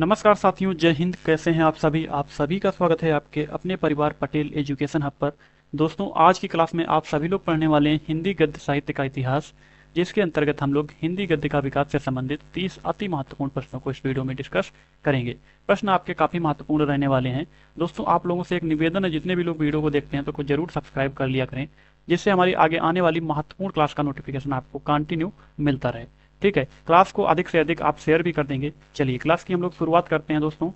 नमस्कार साथियों, जय हिंद। कैसे हैं आप सभी का स्वागत है आपके अपने परिवार पटेल एजुकेशन हब पर। दोस्तों, आज की क्लास में आप सभी लोग पढ़ने वाले हैं हिंदी गद्य साहित्य का इतिहास, जिसके अंतर्गत हम लोग हिंदी गद्य का विकास से संबंधित 30 अति महत्वपूर्ण प्रश्नों को इस वीडियो में डिस्कस करेंगे। प्रश्न आपके काफ़ी महत्वपूर्ण रहने वाले हैं। दोस्तों, आप लोगों से एक निवेदन है, जितने भी लोग वीडियो को देखते हैं तो जरूर सब्सक्राइब कर लिया करें, जिससे हमारी आगे आने वाली महत्वपूर्ण क्लास का नोटिफिकेशन आपको कंटिन्यू मिलता रहे। ठीक है, क्लास को अधिक से अधिक आप शेयर भी कर देंगे। चलिए क्लास की हम लोग शुरुआत करते हैं दोस्तों।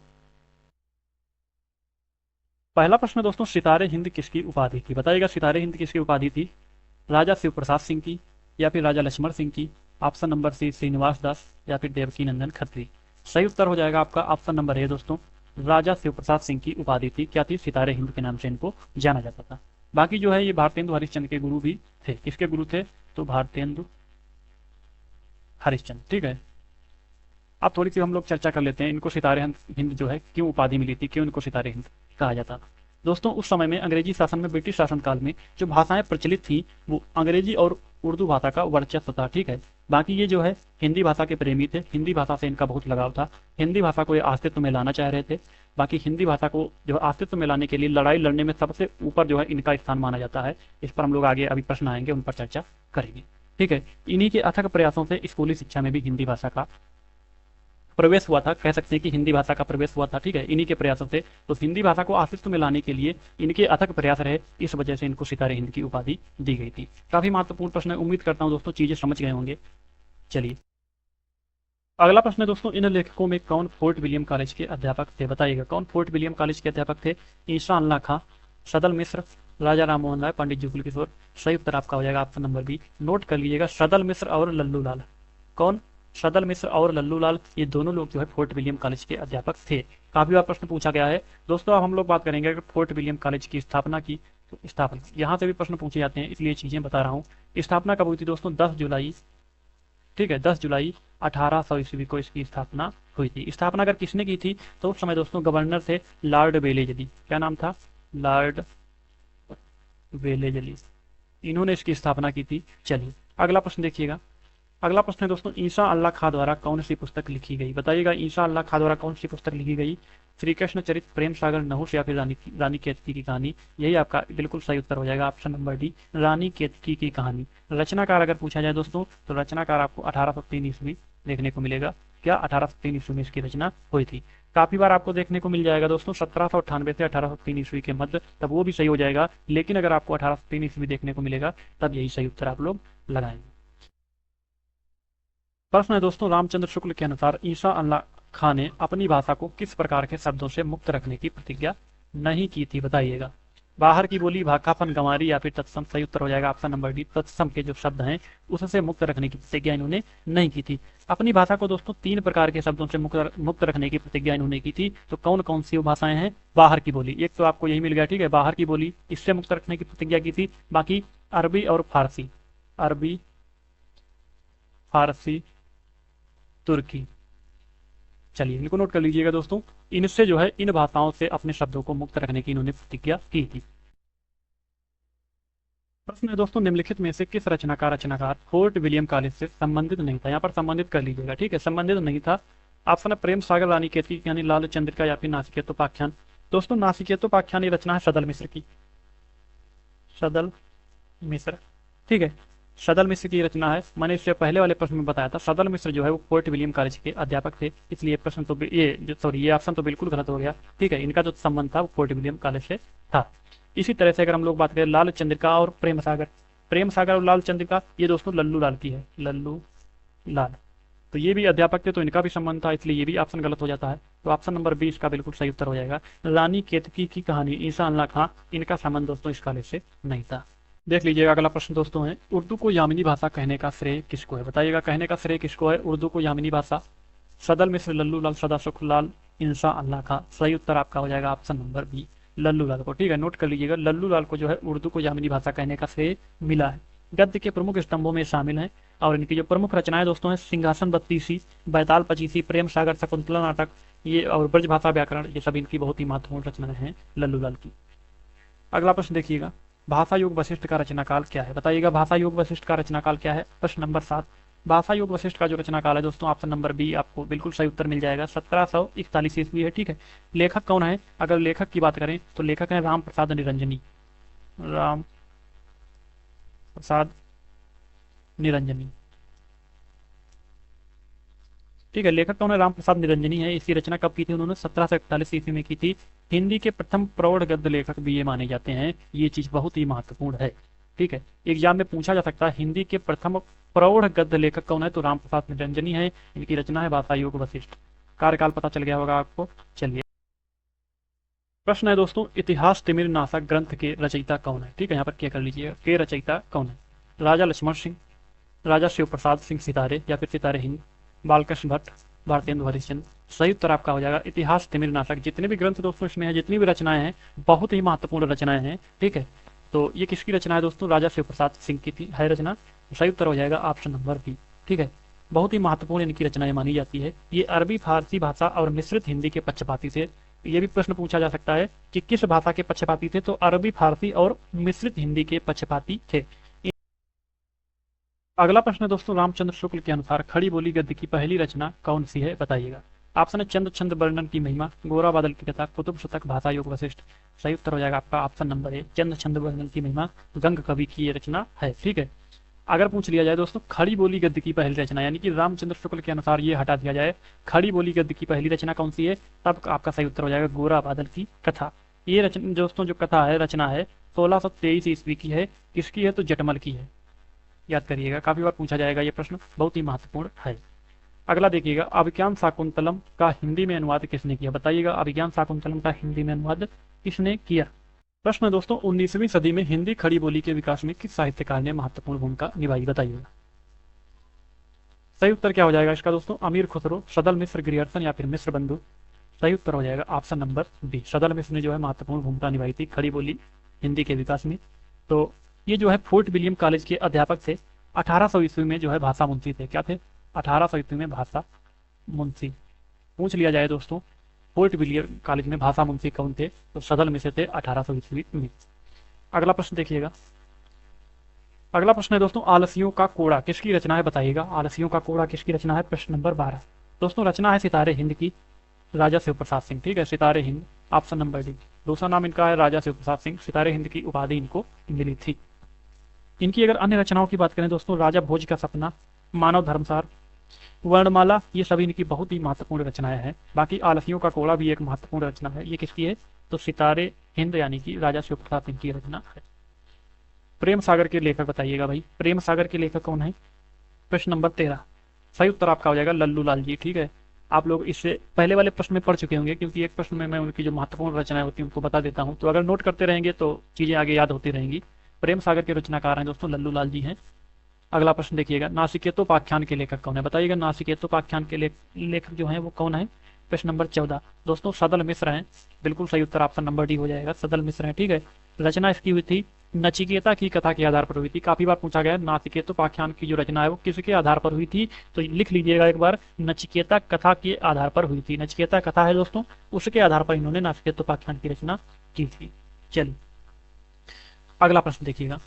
पहला प्रश्न दोस्तों, सितारे हिंद किसकी उपाधि थी? बताइएगा, सितारे हिंद किसकी उपाधि थी? राजा शिव प्रसाद सिंह की, या फिर राजा लक्ष्मण सिंह की, ऑप्शन नंबर सी श्रीनिवास दास, या फिर देवकी नंदन खत्री। सही उत्तर हो जाएगा आपका ऑप्शन नंबर ए दोस्तों, राजा शिव प्रसाद सिंह की उपाधि थी। क्या थी? सितारे हिंद के नाम से इनको जाना जाता था। बाकी जो है ये भारतेंदु हरिश्चंद्र के गुरु भी थे। किसके गुरु थे? तो भारतेंदु हरिश्चंद्र। ठीक है, अब थोड़ी सी हम लोग चर्चा कर लेते हैं, इनको सितारे हिंद जो है क्यों उपाधि मिली थी, क्यों इनको सितारे हिंद कहा जाता था। दोस्तों, उस समय में अंग्रेजी शासन में, ब्रिटिश शासन काल में जो भाषाएं प्रचलित थी वो अंग्रेजी और उर्दू भाषा का वर्चस्व था। ठीक है, बाकी ये जो है हिंदी भाषा के प्रेमी थे, हिंदी भाषा से इनका बहुत लगाव था, हिंदी भाषा को ये अस्तित्व में लाना चाह रहे थे। बाकी हिंदी भाषा को जो अस्तित्व में लाने के लिए लड़ाई लड़ने में सबसे ऊपर जो है इनका स्थान माना जाता है। इस पर हम लोग आगे अभी प्रश्न आएंगे, उन पर चर्चा करेंगे। ठीक है, इन्हीं के अथक प्रयासों से स्कूली शिक्षा में भी हिंदी भाषा का प्रवेश हुआ था। कह सकते हैं कि हिंदी भाषा का प्रवेश हुआ था। ठीक है, इन्हीं के प्रयासों से। तो हिंदी भाषा को अस्तित्व में लाने के लिए इनके अथक प्रयास रहे, इस वजह से इनको सितारे हिंद की उपाधि दी गई थी। काफी महत्वपूर्ण प्रश्न है, उम्मीद करता हूँ दोस्तों चीजें समझ गए होंगे। चलिए, अगला प्रश्न है दोस्तों, इन लेखकों में कौन फोर्ट विलियम कॉलेज के अध्यापक थे? बताइएगा, कौन फोर्ट विलियम कॉलेज के अध्यापक थे? ईसा अल्लाह खां, सदल मिश्र, राजा राम मोहन राय, पंडित जुगल किशोर। सही उत्तर आपका हो जाएगा ऑप्शन नंबर बी। नोट कर लीजिएगा, सदल मिश्र और लल्लू लाल। कौन? सदल मिश्र और लल्लू लाल, ये दोनों लोग जो है फोर्ट विलियम कॉलेज के अध्यापक थे। काफी बार प्रश्न पूछा गया है दोस्तों। अब हम लोग बात करेंगे अगर फोर्ट विलियम कॉलेज की स्थापना की, तो स्थापना यहाँ से भी प्रश्न पूछे जाते हैं, इसलिए चीजें बता रहा हूँ। स्थापना कब हुई थी दोस्तों? 10 जुलाई। ठीक है, 10 जुलाई 1800 ईस्वी को इसकी स्थापना हुई थी। स्थापना अगर किसने की थी, तो उस समय दोस्तों गवर्नर थे लॉर्ड वेलेजली। क्या नाम था? लॉर्ड वेलेजली, इन्होंने इसकी स्थापना की थी। चलिए, अगला प्रश्न देखिएगा। अगला प्रश्न है दोस्तों, ईसा अल्लाह खां द्वारा कौन सी पुस्तक लिखी गई? बताइएगा, ईसा अल्लाह खां द्वारा कौन सी पुस्तक लिखी गई? श्री कृष्ण चरित्र, प्रेम सागर, नहुष, या फिर रानी केतकी की कहानी। यही आपका बिल्कुल सही उत्तर हो जाएगा ऑप्शन नंबर डी, रानी केतकी की कहानी। रचनाकार अगर पूछा जाए दोस्तों, तो रचनाकार आपको 1803 ईस्वी देखने को मिलेगा। क्या 1803 ईस्वी में इसकी रचना हुई थी? काफी बार आपको देखने को मिल जाएगा दोस्तों 1798 से 1803 ईस्वी के मध्य, तब वो भी सही हो जाएगा। लेकिन अगर आपको 1803 ईस्वी देखने को मिलेगा, तब यही सही उत्तर आप लोग लगाएंगे। प्रश्न है दोस्तों, रामचंद्र शुक्ल के अनुसार ईसा अल्लाह खां ने अपनी भाषा को किस प्रकार के शब्दों से मुक्त रखने की प्रतिज्ञा नहीं की थी? बताइएगा, बाहर की बोली, भाकापन, गंवारी, या फिर तत्सम। सही उत्तर हो जाएगा ऑप्शन नंबर डी, तत्सम के जो शब्द हैं उससे मुक्त रखने की प्रतिज्ञा इन्होंने नहीं की थी। अपनी भाषा को दोस्तों 3 प्रकार के शब्दों से मुक्त रखने की प्रतिज्ञा इन्होंने की थी। तो कौन कौन सी वो भाषाएं हैं? बाहर की बोली, एक तो आपको यही मिल गया। ठीक है, बाहर की बोली, इससे मुक्त रखने की प्रतिज्ञा की थी। बाकी अरबी और फारसी, अरबी, फारसी, तुर्की। चलिए, इनको नोट कर लीजिएगा दोस्तों। इनसे जो है इन भाषाओं से अपने शब्दों को मुक्त रखने की इन्होंने प्रतिज्ञा की थी। प्रश्न है दोस्तों, निम्नलिखित में से किस रचनाकार फोर्ट विलियम कॉलेज से संबंधित नहीं था? यहाँ पर संबंधित कर लीजिएगा। ठीक है, संबंधित नहीं था। ऑप्शन है प्रेम सागर, रानी केतकी यानी लाल चंद्रिका, या फिर नासिकेतोपाख्यान। दोस्तों, नासिकेतोपाख्यान ये रचना है सदल मिश्र की, सदल मिश्र। ठीक है, सदल मिश्र की रचना है। मैंने इससे पहले वाले प्रश्न में बताया था, सदल मिश्र जो है वो फोर्ट विलियम कॉलेज के अध्यापक थे। इसलिए प्रश्न तो ये ऑप्शन तो बिल्कुल गलत हो गया। ठीक है, इनका जो संबंध था वो फोर्ट विलियम कॉलेज से था। इसी तरह से अगर हम लोग बात करें लाल चंद्रिका और प्रेम सागर, प्रेम सागर और लाल चंद्रिका ये दोस्तों लल्लू लाल की है, लल्लू लाल। तो ये भी अध्यापक थे, तो इनका भी संबंध था, इसलिए ये भी ऑप्शन गलत हो जाता है। तो ऑप्शन नंबर 20 का बिल्कुल सही उत्तर हो जाएगा, रानी केतकी की कहानी, ईसा अल्लाह खां, इनका संबंध दोस्तों इस कॉलेज से नहीं था। देख लीजिएगा, अगला प्रश्न दोस्तों है, उर्दू को यामिनी भाषा कहने का श्रेय किसको है? बताइएगा, कहने का श्रेय किसको है उर्दू को यामिनी भाषा? सदल मिश्र, लल्लू लाल, सदा सुखलाल, इंसा अल्लाह खां। सही उत्तर आपका हो जाएगा ऑप्शन नंबर बी, लल्लू लाल को। ठीक है, नोट कर लीजिएगा, लल्लू लाल को जो है उर्दू को यामिनी भाषा कहने का श्रेय मिला है। गद्य के प्रमुख स्तंभों में शामिल हैं, और इनकी जो प्रमुख रचनाएं दोस्तों हैं, सिंहासन बत्तीसी, बैताल पचीसी, प्रेम सागर, शकुंतला नाटक, ये और ब्रजभाषा व्याकरण, ये सब इनकी बहुत ही महत्वपूर्ण रचनाएं हैं लल्लू लाल की। अगला प्रश्न देखिएगा, भाषा योग वशिष्ठ का रचनाकाल क्या है? बताइएगा, भाषा योग वशिष्ठ का रचनाकाल क्या है? प्रश्न नंबर 7, भाषा योग वशिष्ठ का जो रचना काल है दोस्तों, ऑप्शन नंबर बी आपको बिल्कुल सही उत्तर मिल जाएगा, 1741 ईस्वी है। ठीक है, लेखक कौन है? अगर लेखक की बात करें तो लेखक है राम प्रसाद निरंजनी, राम प्रसाद निरंजनी। ठीक है, लेखक कौन है? राम प्रसाद निरंजनी है। इसकी रचना कब की थी उन्होंने? 1741 ईस्वी में की थी। हिंदी के प्रथम प्रौढ़ गद्य लेखक भी ये माने जाते हैं। ये चीज बहुत ही महत्वपूर्ण है। ठीक है, एग्जाम में पूछा जा सकता है हिंदी के प्रथम प्रौढ़ गद्य लेखक कौन है, तो राम प्रसाद निरंजनी है। इनकी रचना है भाषा योग वशिष्ठ। कार्यकाल पता चल गया होगा आपको। चलिए, प्रश्न है दोस्तों, इतिहास तिमिर नाशक ग्रंथ के रचयिता कौन है? ठीक है, यहाँ पर क्या कर लीजिएगा, के रचयिता कौन है? राजा लक्ष्मण सिंह, राजा शिव प्रसाद सिंह सितारे, या फिर सितारे हिंद, बालकृष्ण भट्ट, भारतेंदु हरिश्चंद्र। सही उत्तर आपका हो जाएगा इतिहास तिमिर नाशक। जितने भी ग्रंथ दोस्तों इसमें है, जितनी भी रचनाएं हैं, बहुत ही महत्वपूर्ण रचनाएं हैं। ठीक है, तो ये किसकी रचना है दोस्तों? राजा शिव प्रसाद सिंह की थी है रचना। सही उत्तर हो जाएगा ऑप्शन नंबर बी। ठीक है, बहुत ही महत्वपूर्ण इनकी रचनाएं मानी जाती है। ये अरबी फारसी भाषा और मिश्रित हिंदी के पक्षपाती थे। ये भी प्रश्न पूछा जा सकता है कि किस भाषा के पक्षपाती थे, तो अरबी फारसी और मिश्रित हिंदी के पक्षपाती थे। अगला प्रश्न है दोस्तों, रामचंद्र शुक्ल के अनुसार खड़ी बोली गद्य की पहली रचना कौन सी है, बताइएगा। ऑप्शन है चंद छंद वर्णन की महिमा, गोरा बादल की कथा, कुतुब शतक, भाषा योग वशिष्ठ। सही उत्तर हो जाएगा आपका ऑप्शन नंबर ए, चंद छंद वर्णन की महिमा, गंग कवि की ये रचना है। ठीक है, अगर पूछ लिया जाए दोस्तों खड़ी बोली गद्य की पहली रचना, यानी कि रामचंद्र शुक्ल के अनुसार ये हटा दिया जाए, खड़ी बोली गद्य की पहली रचना कौन सी है, तब आपका सही उत्तर हो जाएगा गोरा बादल की कथा। ये रचना दोस्तों, जो कथा है, रचना है 1623 ईस्वी की है। किसकी है? तो जटमल की है। याद करिएगा, काफी बार पूछा जाएगा ये प्रश्न, बहुत ही महत्वपूर्ण है। अगला देखिएगा, अभिज्ञान शाकुंतलम का हिंदी में अनुवाद किसने किया, बताइएगा। अभिज्ञान शाकुंतलम का हिंदी में अनुवाद किसने किया? प्रश्न है दोस्तों, 19वीं सदी में हिंदी खड़ी बोली के विकास में किस साहित्यकार ने महत्वपूर्ण भूमिका निभाई, बताइएगा। सही उत्तर क्या हो जाएगा इसका दोस्तों? अमीर खुसरो, सदल मिश्र, गिरियर्सन, या फिर मिश्र बंधु। सही उत्तर हो जाएगा ऑप्शन नंबर बी, सदल मिश्र ने जो है महत्वपूर्ण भूमिका निभाई थी खड़ी बोली हिंदी के विकास में। तो ये जो है फोर्ट विलियम कॉलेज के अध्यापक थे। 1800 ईस्वी में जो है भाषा मुंशी थे। क्या थे? 1800 ईस्वी में भाषा मुंशी। पूछ लिया जाए दोस्तों फोर्ट विलियम कॉलेज में भाषा मुंशी कौन थे, तो सदल मिश्र थे 1800 ईस्वी में। अगला प्रश्न देखिएगा, अगला प्रश्न है दोस्तों, आलसियों का कोड़ा किसकी रचना है, बताइएगा। आलसियों का कोड़ा किसकी रचना है? प्रश्न नंबर 12 दोस्तों, रचना है सितारे हिंद की, राजा शिव प्रसाद सिंह। ठीक है, सितारे हिंद, ऑप्शन नंबर डी। दूसरा नाम इनका है राजा शिव प्रसाद सिंह। सितारे हिंद की उपाधि इनको मिली थी। इनकी अगर अन्य रचनाओं की बात करें दोस्तों, राजा भोज का सपना, मानव धर्मसार, वर्णमाला, ये सभी इनकी बहुत ही महत्वपूर्ण रचनाएं हैं। बाकी आलसियों का कोड़ा भी एक महत्वपूर्ण रचना है। ये किसकी है? तो सितारे हिंद यानी कि राजा शिव प्रसाद सिंह की रचना है। प्रेम सागर के लेखक बताइएगा भाई, प्रेम सागर के लेखक कौन है? प्रश्न नंबर 13। सही उत्तर आपका हो जाएगा लल्लू लाल जी। ठीक है, आप लोग इससे पहले वाले प्रश्न में पढ़ चुके होंगे, क्योंकि एक प्रश्न में मैं उनकी जो महत्वपूर्ण रचनाएं होती हैं उनको बता देता हूं, तो अगर नोट करते रहेंगे तो चीजें आगे याद होती रहेंगी। प्रेम सागर के रचनाकार हैं दोस्तों लल्लू लाल जी हैं। अगला प्रश्न देखिएगा, नासिकेतोपाख्यान के लेखक कौन है, बताइएगा। नासिकेतोपाख्यान के लेखक जो है वो कौन है? प्रश्न नंबर 14 दोस्तों, सदल मिश्र हैं। बिल्कुल सही उत्तर ऑप्शन नंबर डी हो जाएगा, सदल मिश्र हैं। ठीक है, रचना इसकी हुई थी नचिकेता की कथा के आधार पर हुई थी। काफी बार पूछा गया है नासिकेतोपाख्यान की जो रचना है वो किसके आधार पर हुई थी, तो लिख लीजिएगा एक बार, नचिकेता कथा के आधार पर हुई थी। नचिकेता कथा है दोस्तों, उसके आधार पर इन्होंने नासिकेतोपाख्यान की रचना की थी। चलिए, अगला प्रश्न देखिएगा,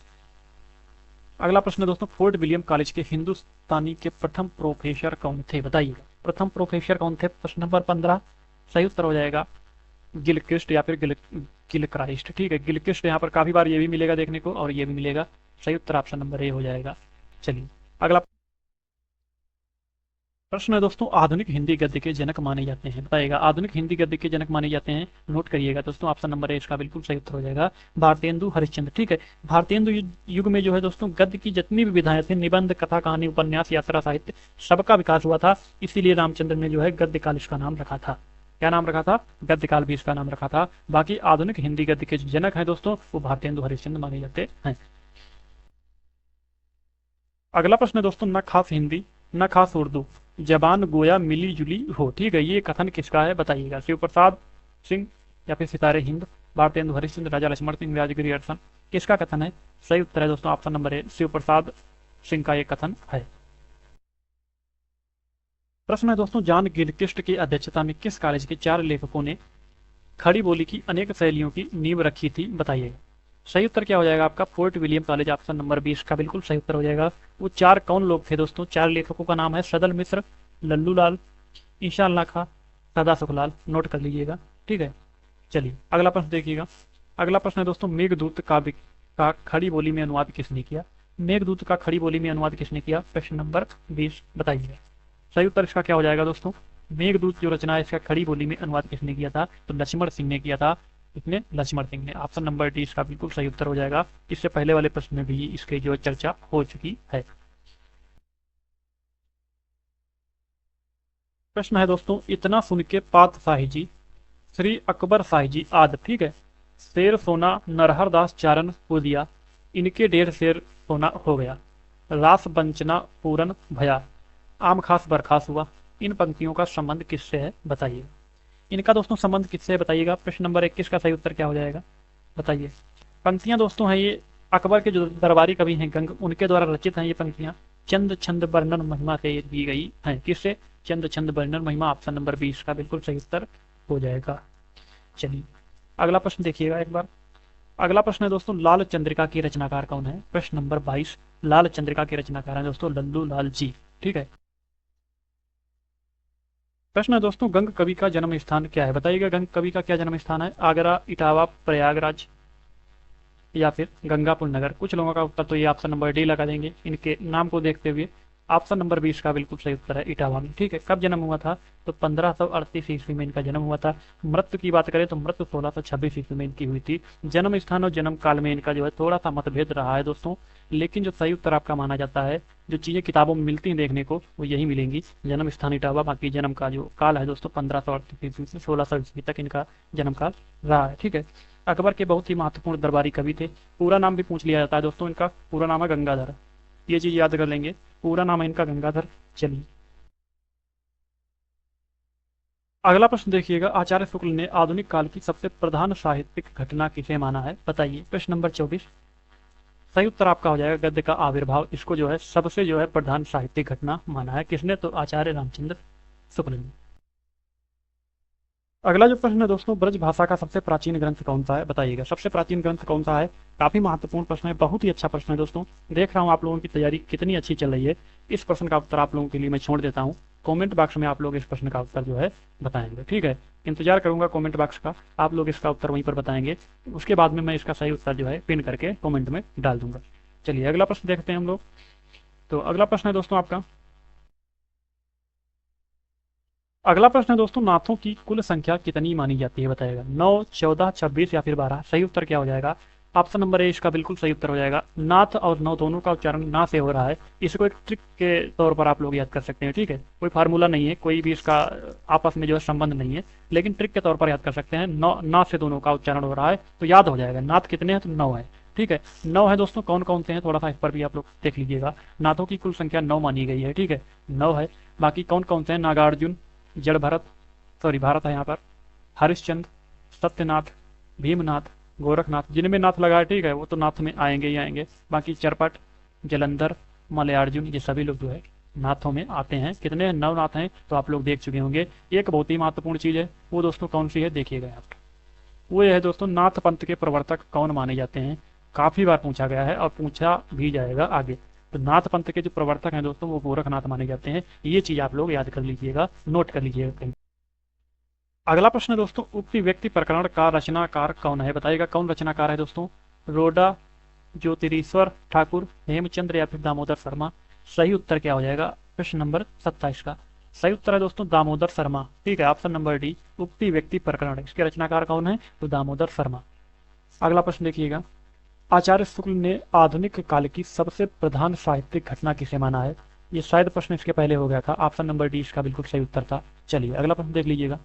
अगला प्रश्न है दोस्तों, फोर्ट विलियम कॉलेज के हिंदुस्तानी के प्रथम प्रोफेसर कौन थे, बताइएगा। प्रथम प्रोफेसर कौन थे? प्रश्न नंबर 15। सही उत्तर हो जाएगा गिलक्रिस्ट या फिर गिलक्राइस्ट। ठीक है, गिलक्रिस्ट यहाँ पर काफी बार ये भी मिलेगा देखने को और ये भी मिलेगा। सही उत्तर ऑप्शन नंबर ए हो जाएगा। चलिए, अगला प्रश्न है दोस्तों, आधुनिक हिंदी गद्य के जनक माने जाते हैं, बताइएगा। आधुनिक हिंदी गद्य के जनक माने जाते हैं, नोट करिएगा दोस्तों, ऑप्शन नंबर ए इसका बिल्कुल सही उत्तर हो जाएगा, भारतेंदु हरिश्चंद्र। ठीक है, भारतेंदु युग में जो है दोस्तों गद्य की जितनी भी विधाएं थी, निबंध, कथा, कहानी, उपन्यास, यात्रा साहित्य, सबका विकास हुआ था। इसीलिए रामचंद्र ने जो है गद्य काल इसका नाम रखा था। क्या नाम रखा था? गद्य काल भी इसका नाम रखा था। बाकी आधुनिक हिंदी गद्य के जो जनक है दोस्तों वो भारतेंदु हरिश्चंद्र माने जाते हैं। अगला प्रश्न है दोस्तों, न खास हिंदी न खास उर्दू, जबान गोया मिली जुली हो। ठीक है, ये कथन किसका है, बताइएगा। शिव प्रसाद सिंह या फिर सितारे हिंद, भारतेंदु हरिश्चंद्र, राजा लक्ष्मण सिंह, राजगिरी हरिशन, किसका कथन है? सही उत्तर है दोस्तों option number A, Shiv Prasad Singh का ये कथन है। प्रश्न है दोस्तों, जॉन गिलक्रिस्ट की अध्यक्षता में किस कॉलेज के 4 लेखकों ने खड़ी बोली की अनेक शैलियों की नींव रखी थी, बताइएगा। सही उत्तर क्या हो जाएगा आपका? Fort William college, option number 20 का बिल्कुल सही उत्तर हो जाएगा। वो चार कौन लोग थे दोस्तों? चार लेखकों का नाम है सदल मिश्र, लल्लू लाल, ईशा अल्लाह खां, सदा सुखलाल। नोट कर लीजिएगा, ठीक है। चलिए अगला प्रश्न देखिएगा। अगला प्रश्न है दोस्तों, मेघदूत काव्य का खड़ी बोली में अनुवाद किसने किया? मेघदूत का खड़ी बोली में अनुवाद किसने किया? प्रश्न नंबर 20 बताइए। सही उत्तर इसका क्या हो जाएगा दोस्तों? मेघदूत जो रचना है इसका खड़ी बोली में अनुवाद किसने किया था? तो लक्ष्मण सिंह ने किया था। इसने लक्ष्मण सिंह ने। ऑप्शन नंबर डी इसका बिल्कुल सही उत्तर हो जाएगा। इससे पहले वाले प्रश्न में भी इसकी जो चर्चा हो चुकी है। प्रश्न है दोस्तों, इतना सुन के पातशाही जी, श्री अकबर शाही जी आदि, ठीक है, शेर सोना नरहर दास चारण को दिया, इनके 1.5 शेर सोना हो गया, रास बंचना पूरन भया, आम खास बरखास हुआ। इन पंक्तियों का संबंध किससे है बताइए। इनका दोस्तों संबंध किससे है बताइएगा। प्रश्न नंबर 21 का सही उत्तर क्या हो जाएगा बताइए। पंक्तियां दोस्तों हैं ये अकबर के जो दरबारी कवि हैं गंग, उनके द्वारा रचित हैं ये पंक्तियां। चंद छंद वर्णन महिमा से ये दी गई हैं। किससे? चंद छंद वर्णन महिमा। ऑप्शन नंबर 20 का बिल्कुल सही उत्तर हो जाएगा। चलिए अगला प्रश्न देखिएगा एक बार। अगला प्रश्न है दोस्तों, लाल चंद्रिका की रचनाकार कौन है? प्रश्न नंबर 22। लाल चंद्रिका के रचनाकार हैं दोस्तों लल्लू लाल जी, ठीक है। प्रश्न है दोस्तों, गंग कवि का जन्म स्थान क्या है बताइएगा। गंग कवि का क्या जन्म स्थान है? आगरा, इटावा, प्रयागराज या फिर गंगापुर नगर। कुछ लोगों का उत्तर तो ये ऑप्शन नंबर डी लगा देंगे इनके नाम को देखते हुए। ऑप्शन नंबर 20 का बिल्कुल सही उत्तर है इटावा में, ठीक है। कब जन्म हुआ था? तो 1538 ईस्वी में इनका जन्म हुआ था। मृत्यु की बात करें तो मृत्यु 1626 ईस्वी में इनकी हुई थी। जन्म स्थान और जन्म काल में इनका जो है थोड़ा सा मतभेद रहा है दोस्तों, लेकिन जो सही उत्तर आपका माना जाता है, जो चीज़ें किताबों में मिलती हैं देखने को, वो यही मिलेंगी। जन्म स्थान इटावा, बाकी जन्म का जो काल है दोस्तों 1538 ईस्वी से 1600 ईस्वी तक इनका जन्म काल रहा है, ठीक है। अकबर के बहुत ही महत्वपूर्ण दरबारी कवि थे। पूरा नाम भी पूछ लिया जाता है दोस्तों, इनका पूरा नाम है गंगाधर। ये चीज याद कर लेंगे, पूरा नाम है इनका गंगाधर। चलिए अगला प्रश्न देखिएगा। आचार्य शुक्ल ने आधुनिक काल की सबसे प्रधान साहित्यिक घटना किसे माना है बताइए। प्रश्न नंबर 24। सही उत्तर आपका हो जाएगा गद्य का आविर्भाव। इसको जो है सबसे जो है प्रधान साहित्यिक घटना माना है। किसने? तो आचार्य रामचंद्र शुक्ल ने। अगला जो प्रश्न है दोस्तों, ब्रज भाषा का सबसे प्राचीन ग्रंथ कौन सा है बताइएगा। सबसे प्राचीन ग्रंथ कौन सा है? काफी महत्वपूर्ण प्रश्न है, बहुत ही अच्छा प्रश्न है दोस्तों। देख रहा हूँ आप लोगों की तैयारी कितनी अच्छी चल रही है। इस प्रश्न का उत्तर आप लोगों के लिए मैं छोड़ देता हूँ। कमेंट बॉक्स में आप लोग इस प्रश्न का उत्तर जो है बताएंगे, ठीक है। इंतजार करूंगा कमेंट बॉक्स का, आप लोग इसका उत्तर वहीं पर बताएंगे। उसके बाद में मैं इसका सही उत्तर जो है पिन करके कमेंट में डाल दूंगा। चलिए अगला प्रश्न देखते हैं हम लोग। तो अगला प्रश्न है दोस्तों आपका, अगला प्रश्न है दोस्तों, नाथों की कुल संख्या कितनी मानी जाती है बताएगा। 9, 14, 26 या फिर 12। सही उत्तर क्या हो जाएगा? ऑप्शन नंबर ए इसका बिल्कुल सही उत्तर हो जाएगा। नाथ और नौ दोनों का उच्चारण ना से हो रहा है। इसको एक ट्रिक के तौर पर आप लोग याद कर सकते हैं, ठीक है। कोई फार्मूला नहीं है, कोई भी इसका आपस में जो है संबंध नहीं है, लेकिन ट्रिक के तौर पर याद कर सकते हैं। नौ ना से दोनों का उच्चारण हो रहा है तो याद हो जाएगा। नाथ कितने हैं? तो 9 है, ठीक है। 9 है दोस्तों। कौन कौन से हैं थोड़ा सा इस पर भी आप लोग देख लीजिएगा। नाथों की कुल संख्या 9 मानी गई है, ठीक है, 9 है। बाकी कौन कौन से हैं? नागार्जुन, जड़ भरत, सॉरी भारत है यहाँ पर, हरिश्चंद्र, सत्यनाथ, भीमनाथ, गोरखनाथ। जिनमें नाथ लगा है, ठीक है, वो तो नाथ में आएंगे ही आएंगे। बाकी चरपट, जलंधर, मलयार्जुन, ये सभी लोग जो है नाथों में आते हैं। कितने? 9 नाथ हैं तो आप लोग देख चुके होंगे। एक बहुत ही महत्वपूर्ण चीज़ है, वो दोस्तों कौन सी है देखिएगा आप। वो ये है दोस्तों, नाथ पंथ के प्रवर्तक कौन माने जाते हैं। काफी बार पूछा गया है और पूछा भी जाएगा आगे। तो नाथ पंथ के जो प्रवर्तक हैं दोस्तों वो गोरखनाथ माने जाते हैं। ये चीज आप लोग याद कर लीजिएगा, नोट कर लीजिएगा कहीं। अगला प्रश्न है दोस्तों, उक्त व्यक्ति प्रकरण का रचनाकार कौन है बताइएगा। कौन रचनाकार है दोस्तों? रोडा, ज्योतिरीश्वर ठाकुर, हेमचंद्र या फिर दामोदर शर्मा। सही उत्तर क्या हो जाएगा? प्रश्न नंबर 27 का सही उत्तर है दोस्तों दामोदर शर्मा, ठीक है। ऑप्शन नंबर डी उक्ति व्यक्ति प्रकरण, इसके रचनाकार कौन है? तो दामोदर शर्मा। अगला प्रश्न देखिएगा। आचार्य शुक्ल ने आधुनिक काल की सबसे प्रधान साहित्यिक घटना किसे माना है। ये शायद प्रश्न इसके पहले हो गया था। ऑप्शन नंबर डी इसका बिल्कुल सही उत्तर था। चलिए अगला प्रश्न देख लीजिएगा।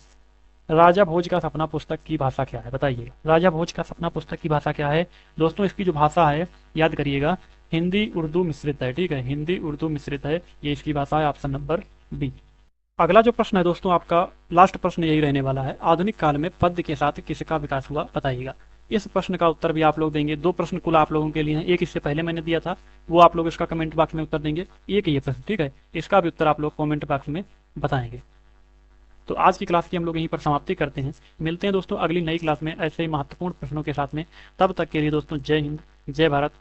राजा भोज का सपना पुस्तक की भाषा क्या है बताइए। राजा भोज का सपना पुस्तक की भाषा क्या है दोस्तों? इसकी जो भाषा है याद करिएगा, हिंदी उर्दू मिश्रित है, ठीक है, हिंदी उर्दू मिश्रित है, ये इसकी भाषा है। Option number B. अगला जो प्रश्न है दोस्तों आपका, लास्ट प्रश्न यही रहने वाला है। आधुनिक काल में पद्य के साथ किसका विकास हुआ बताइएगा। इस प्रश्न का उत्तर भी आप लोग देंगे। 2 प्रश्न कुल आप लोगों के लिए हैं, एक इससे पहले मैंने दिया था, वो आप लोग इसका कमेंट बॉक्स में उत्तर देंगे। एक ये प्रश्न, ठीक है, इसका भी उत्तर आप लोग कमेंट बॉक्स में बताएंगे। तो आज की क्लास की हम लोग यहीं पर समाप्ति करते हैं। मिलते हैं दोस्तों अगली नई क्लास में ऐसे ही महत्वपूर्ण प्रश्नों के साथ में। तब तक के लिए दोस्तों जय हिंद, जय भारत।